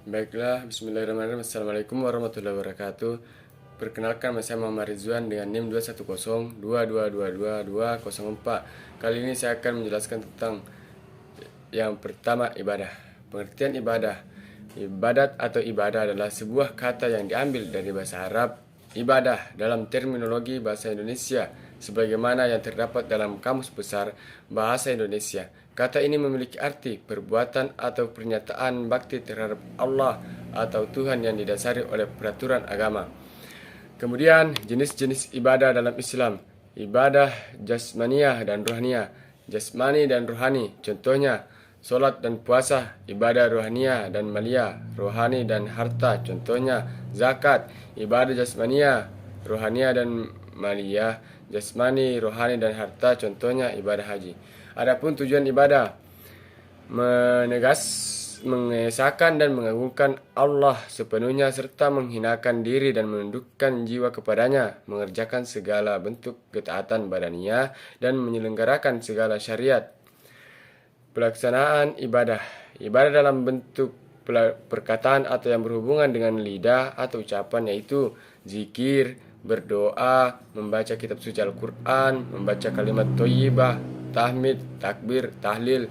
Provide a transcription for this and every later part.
Baiklah, bismillahirrahmanirrahim. Assalamualaikum warahmatullahi wabarakatuh. Perkenalkan, saya Muhammad Rizwan dengan NIM 21022222204. Kali ini saya akan menjelaskan tentang yang pertama, ibadah. Pengertian ibadah. Ibadat atau ibadah adalah sebuah kata yang diambil dari bahasa Arab ibadah dalam terminologi bahasa Indonesia sebagaimana yang terdapat dalam Kamus Besar Bahasa Indonesia. Kata ini memiliki arti perbuatan atau pernyataan bakti terhadap Allah atau Tuhan yang didasari oleh peraturan agama. Kemudian jenis-jenis ibadah dalam Islam. Ibadah jasmaniyah dan rohaniyah. Jasmani dan rohani, contohnya solat dan puasa. Ibadah rohaniyah dan maliyah, rohani dan harta, contohnya zakat. Ibadah jasmaniyah, rohaniyah dan maliyah, jasmani, rohani dan harta, contohnya ibadah haji. Adapun tujuan ibadah, mengesahkan dan mengagungkan Allah sepenuhnya serta menghinakan diri dan menundukkan jiwa kepadanya, mengerjakan segala bentuk ketaatan badaniah dan menyelenggarakan segala syariat. Pelaksanaan ibadah. Ibadah dalam bentuk perkataan atau yang berhubungan dengan lidah atau ucapan, yaitu zikir, berdoa, membaca kitab suci Al-Quran, membaca kalimat thayyibah, tahmid, takbir, tahlil,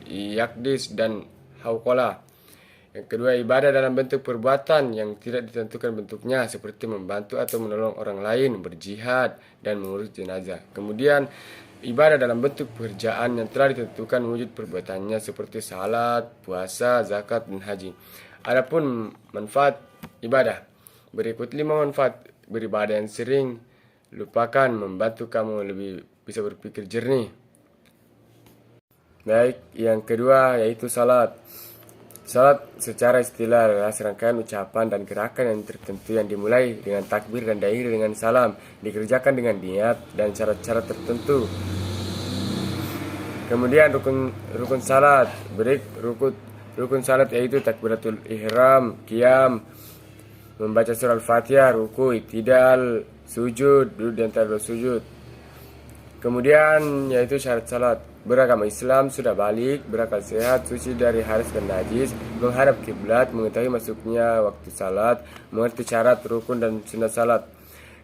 yakdis, dan hauqalah. Yang kedua, ibadah dalam bentuk perbuatan yang tidak ditentukan bentuknya, seperti membantu atau menolong orang lain, berjihad, dan mengurus jenazah. Kemudian, ibadah dalam bentuk pekerjaan yang telah ditentukan wujud perbuatannya, seperti salat, puasa, zakat, dan haji. Adapun manfaat ibadah, berikut 5 manfaat beribadah yang sering lupakan, membantu kamu lebih bisa berpikir jernih. Baik, yang kedua yaitu salat. Salat secara istilah adalah serangkaian ucapan dan gerakan yang tertentu yang dimulai dengan takbir dan diakhiri dengan salam, dikerjakan dengan niat dan syarat-syarat tertentu. Kemudian rukun salat. Rukun salat yaitu takbiratul ihram, qiyam, membaca surah Al-Fatihah, ruku, i'tidal, sujud, duduk di antara dua sujud. Kemudian yaitu syarat salat. Beragama Islam, sudah balik, berakal sehat, suci dari hadas dan najis, menghadap kiblat, mengetahui masuknya waktu salat, mengerti syarat, rukun, dan sunat salat.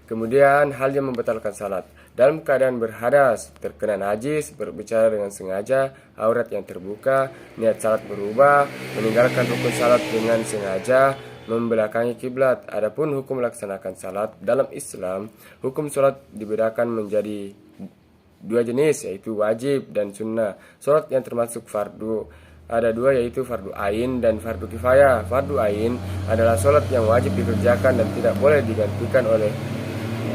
Kemudian hal yang membatalkan salat. Dalam keadaan berhadas, terkena najis, berbicara dengan sengaja, aurat yang terbuka, niat salat berubah, meninggalkan rukun salat dengan sengaja, membelakangi kiblat. Adapun hukum melaksanakan salat dalam Islam, hukum salat dibedakan menjadi 2 jenis, yaitu wajib dan sunnah. Salat yang termasuk fardu ada 2, yaitu fardu ain dan fardu kifayah. Fardu ain adalah salat yang wajib dikerjakan dan tidak boleh digantikan oleh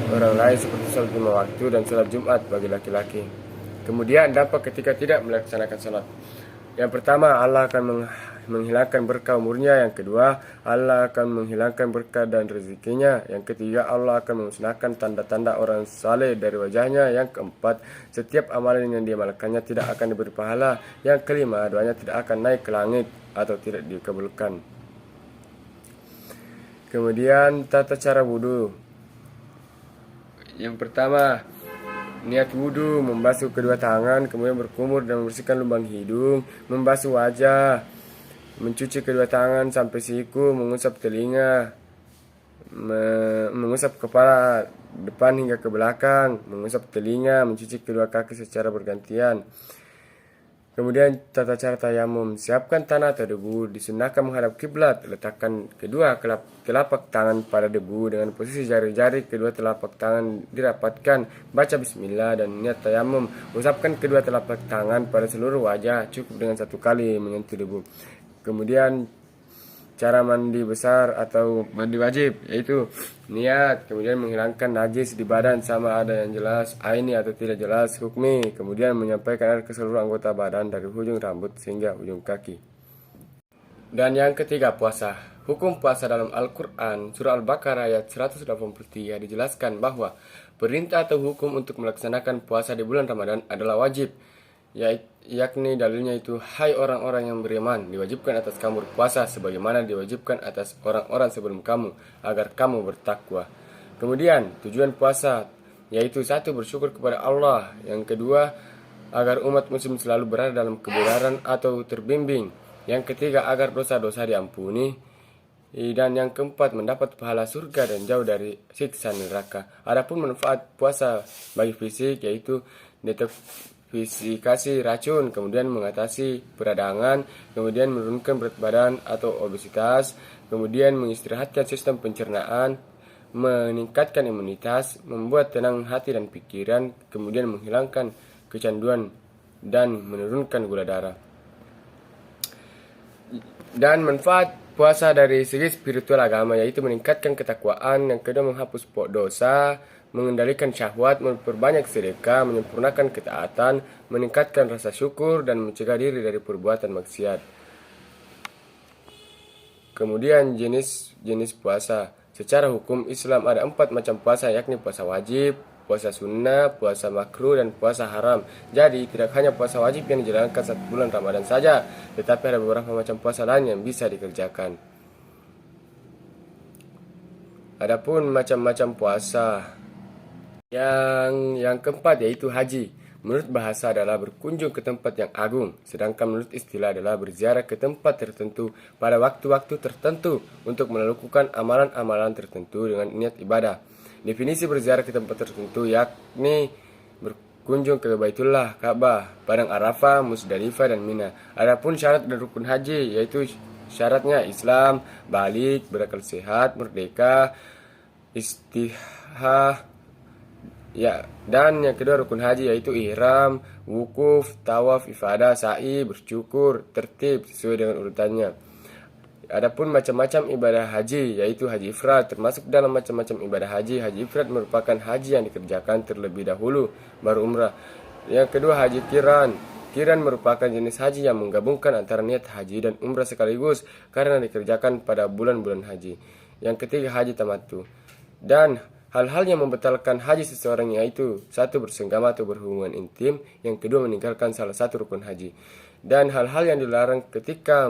orang lain, seperti salat 5 waktu dan salat Jumat bagi laki-laki. Kemudian dampak ketika tidak melaksanakan salat. Yang pertama, Allah akan menghilangkan berkah umurnya. Yang kedua, Allah akan menghilangkan berkah dan rezekinya. Yang ketiga, Allah akan memusnahkan tanda-tanda orang saleh dari wajahnya. Yang keempat, setiap amalan yang diamalkannya tidak akan diberi pahala. Yang kelima, doanya tidak akan naik ke langit atau tidak dikabulkan. Kemudian tata cara wudhu. Yang pertama, niat wudhu, membasuh kedua tangan, kemudian berkumur dan membersihkan lubang hidung, membasuh wajah, mencuci kedua tangan sampai siku, mengusap telinga, mengusap kepala depan hingga ke belakang, mengusap telinga, mencuci kedua kaki secara bergantian. Kemudian tata cara tayamum, siapkan tanah atau debu, disunahkan menghadap kiblat, letakkan kedua telapak tangan pada debu dengan posisi jari-jari kedua telapak tangan dirapatkan, baca bismillah dan niat tayamum, usapkan kedua telapak tangan pada seluruh wajah, cukup dengan 1 kali menyentuh debu. Kemudian cara mandi besar atau mandi wajib, yaitu niat, kemudian menghilangkan najis di badan sama ada yang jelas, aini atau tidak jelas, hukmi, kemudian menyampaikan air ke seluruh anggota badan dari ujung rambut sehingga ujung kaki. Dan yang ketiga, puasa. Hukum puasa dalam Al-Quran, surah Al-Baqarah ayat 183 dijelaskan bahwa perintah atau hukum untuk melaksanakan puasa di bulan Ramadan adalah wajib, yakni dalilnya itu, hai orang-orang yang beriman, diwajibkan atas kamu berpuasa sebagaimana diwajibkan atas orang-orang sebelum kamu, agar kamu bertakwa. Kemudian tujuan puasa yaitu 1, bersyukur kepada Allah. Yang kedua, agar umat muslim selalu berada dalam kebenaran atau terbimbing. Yang ketiga, agar dosa-dosa diampuni. Dan yang keempat, mendapat pahala surga dan jauh dari siksa neraka. Adapun manfaat puasa bagi fisik yaitu detoksifikasi racun, kemudian mengatasi peradangan, kemudian menurunkan berat badan atau obesitas, kemudian mengistirahatkan sistem pencernaan, meningkatkan imunitas, membuat tenang hati dan pikiran, kemudian menghilangkan kecanduan dan menurunkan gula darah. Dan manfaat puasa dari segi spiritual agama yaitu meningkatkan ketakwaan, yang kedua menghapus dosa, mengendalikan syahwat, memperbanyak sedekah, menyempurnakan ketaatan, meningkatkan rasa syukur, dan mencegah diri dari perbuatan maksiat. Kemudian jenis puasa. Secara hukum Islam ada 4 macam puasa, yakni puasa wajib, puasa sunnah, puasa makruh, dan puasa haram. Jadi tidak hanya puasa wajib yang dijalankan 1 bulan Ramadan saja, tetapi ada beberapa macam puasa lain yang bisa dikerjakan. Adapun macam-macam puasa yang keempat yaitu haji. Menurut bahasa adalah berkunjung ke tempat yang agung, sedangkan menurut istilah adalah berziarah ke tempat tertentu pada waktu-waktu tertentu untuk melakukan amalan-amalan tertentu dengan niat ibadah. Definisi berziarah ke tempat tertentu yakni berkunjung ke Baitullah, Ka'bah, Padang Arafah, Musdalifah, dan Mina. Adapun syarat dan rukun haji yaitu syaratnya Islam, balik, berakal sehat, merdeka, istihah. Ya, dan yang kedua rukun haji yaitu ihram, wukuf, tawaf, ifadah, sa'i, bercukur, tertib sesuai dengan urutannya. Adapun macam-macam ibadah haji yaitu haji ifrad. Termasuk dalam macam-macam ibadah haji ifrad merupakan haji yang dikerjakan terlebih dahulu baru umrah. Yang kedua haji kiran. Kiran merupakan jenis haji yang menggabungkan antara niat haji dan umrah sekaligus karena dikerjakan pada bulan-bulan haji. Yang ketiga haji tamattu. Dan hal-hal yang membatalkan haji seseorang yaitu 1. Bersenggama atau berhubungan intim, yang kedua meninggalkan salah satu rukun haji. Dan hal-hal yang dilarang ketika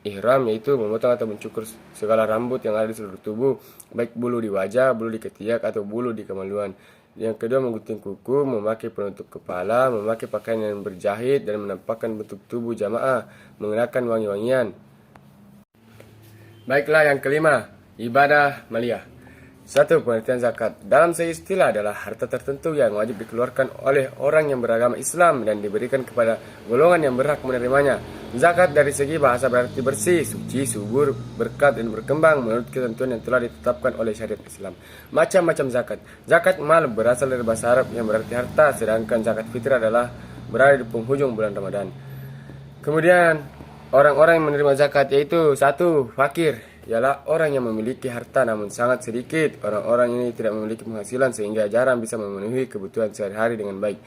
ihram yaitu memotong atau mencukur segala rambut yang ada di seluruh tubuh, baik bulu di wajah, bulu di ketiak, atau bulu di kemaluan. Yang kedua menggunting kuku, memakai penutup kepala, memakai pakaian yang berjahit, dan menampakkan bentuk tubuh jamaah, mengenakan wangi-wangian. Baiklah, yang kelima, ibadah maliyah. 1. Pengertian zakat. Dalam segi istilah adalah harta tertentu yang wajib dikeluarkan oleh orang yang beragama Islam dan diberikan kepada golongan yang berhak menerimanya. Zakat dari segi bahasa berarti bersih, suci, subur, berkat, dan berkembang menurut ketentuan yang telah ditetapkan oleh syariat Islam. Macam-macam zakat. Zakat mal berasal dari bahasa Arab yang berarti harta, sedangkan zakat fitrah adalah berada di penghujung bulan Ramadan. Kemudian orang-orang yang menerima zakat yaitu 1. Fakir, ialah orang yang memiliki harta namun sangat sedikit. Orang-orang ini tidak memiliki penghasilan sehingga jarang bisa memenuhi kebutuhan sehari-hari dengan baik.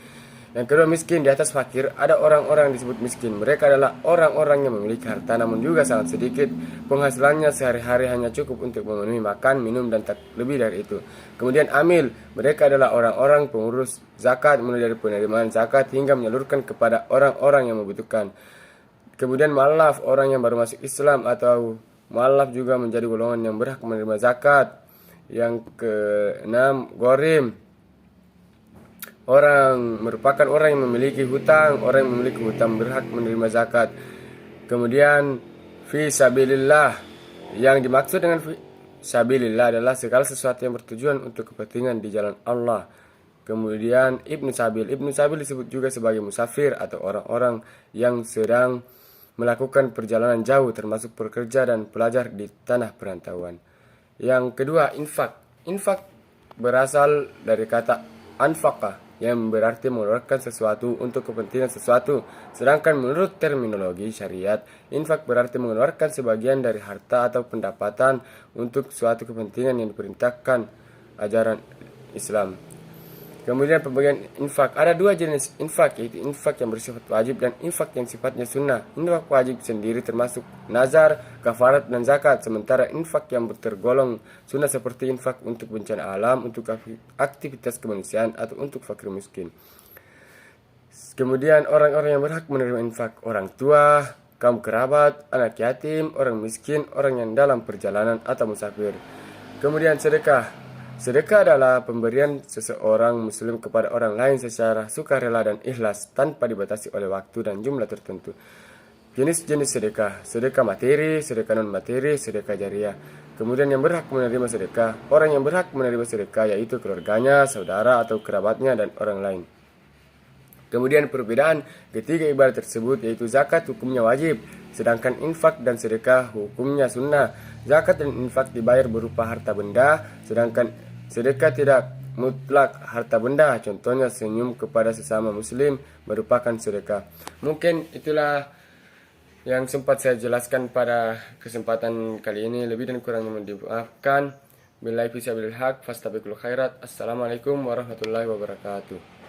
Yang kedua miskin. Di atas fakir ada orang-orang yang disebut miskin. Mereka adalah orang-orang yang memiliki harta namun juga sangat sedikit. Penghasilannya sehari-hari hanya cukup untuk memenuhi makan, minum, dan tak lebih dari itu. Kemudian amil. Mereka adalah orang-orang pengurus zakat, mulai dari penerimaan zakat hingga menyalurkan kepada orang-orang yang membutuhkan. Kemudian mu'allaf, orang yang baru masuk Islam atau mu'allaf juga menjadi golongan yang berhak menerima zakat. Yang keenam, ghorim. Merupakan orang yang memiliki hutang. Orang yang memiliki hutang berhak menerima zakat. Kemudian fi sabilillah. Yang dimaksud dengan fi sabilillah adalah segala sesuatu yang bertujuan untuk kepentingan di jalan Allah. Kemudian Ibnu Sabil. Ibnu Sabil disebut juga sebagai musafir atau orang-orang yang sedang melakukan perjalanan jauh, termasuk pekerja dan pelajar di tanah perantauan. Yang kedua, infak. Infak berasal dari kata anfaqa yang berarti mengeluarkan sesuatu untuk kepentingan sesuatu. Sedangkan menurut terminologi syariat, infak berarti mengeluarkan sebagian dari harta atau pendapatan untuk suatu kepentingan yang diperintahkan ajaran Islam. Kemudian pembagian infak. Ada 2 jenis infak, yaitu infak yang bersifat wajib dan infak yang sifatnya sunnah. Infak wajib sendiri termasuk nazar, kafarat, dan zakat. Sementara infak yang tergolong sunnah seperti infak untuk bencana alam, untuk aktivitas kemanusiaan, atau untuk fakir miskin. Kemudian orang-orang yang berhak menerima infak: orang tua, kaum kerabat, anak yatim, orang miskin, orang yang dalam perjalanan atau musafir. Kemudian sedekah. Sedekah adalah pemberian seseorang muslim kepada orang lain secara sukarela dan ikhlas tanpa dibatasi oleh waktu dan jumlah tertentu. Jenis-jenis sedekah: sedekah materi, sedekah non-materi, sedekah jariah. Kemudian yang berhak menerima sedekah: orang yang berhak menerima sedekah yaitu keluarganya, saudara atau kerabatnya, dan orang lain. Kemudian perbedaan ketiga ibadah tersebut yaitu zakat hukumnya wajib, sedangkan infak dan sedekah hukumnya sunnah. Zakat dan infak dibayar berupa harta benda, sedangkan sedekah tidak mutlak harta benda. Contohnya senyum kepada sesama muslim merupakan sedekah. Mungkin itulah yang sempat saya jelaskan pada kesempatan kali ini. Lebih dan kurangnya mohon dimaafkan. Billahi fisabilil haq fastabiqul khairat. Assalamualaikum warahmatullahi wabarakatuh.